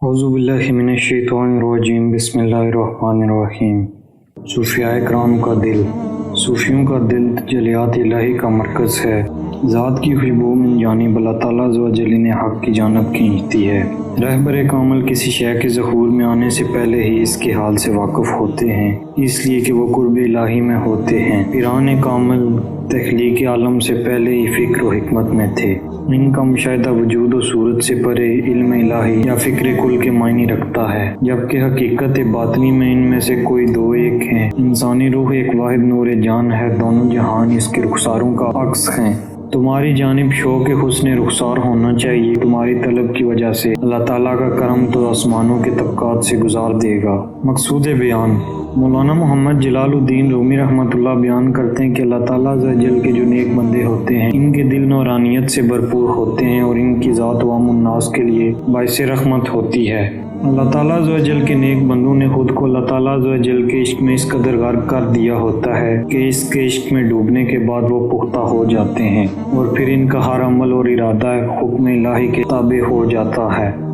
اعوذ باللہ من الشیطان الرجیم، بسم اللہ الرحمن الرحیم۔ صوفیاء کرام کا دل۔ صوفیوں کا دل تجلیات الہی کا مرکز ہے۔ ذات کی خوشبو من جانب اللہ تعالیٰ عز و جل انہیں حق کی جانب کھینچتی ہے۔ رہبر کامل کسی شے کے ظہور میں آنے سے پہلے ہی اس کے حال سے واقف ہوتے ہیں، اس لیے کہ وہ قرب الہی میں ہوتے ہیں۔ پیران کامل تخلیق عالم سے پہلے ہی فکر و حکمت میں تھے۔ ان کا مشاہدہ وجود و صورت سے پرے علم الہی یا فکر کل کے معنی رکھتا ہے، جبکہ حقیقت باطنی میں ان میں سے کوئی دو ایک ہیں۔ انسانی روح ایک واحد نور جان ہے، دونوں جہان اس کے رخساروں کا عکس ہیں۔ تمہاری جانب شوق حسن رخسار ہونا چاہیے۔ تمہاری طلب کی وجہ سے اللہ تعالیٰ کا کرم تو آسمانوں کے طبقات سے گزار دے گا۔ مقصود بیان۔ مولانا محمد جلال الدین رومی رحمۃ اللہ بیان کرتے ہیں کہ اللہ تعالیٰ عز و جل کے جو نیک بندے ہوتے ہیں، ان کے دل نورانیت سے بھرپور ہوتے ہیں اور ان کی ذات عوام الناس کے لیے باعث رحمت ہوتی ہے۔ اللہ تعالیٰ عز و جل کے نیک بندوں نے خود کو اللہ تعالیٰ عز و جل کے عشق میں اس قدر غرق کر دیا ہوتا ہے کہ اس کے عشق میں ڈوبنے کے بعد وہ پختہ ہو جاتے ہیں اور پھر ان کا ہر عمل اور ارادہ حکم الہی کے تابع ہو جاتا ہے۔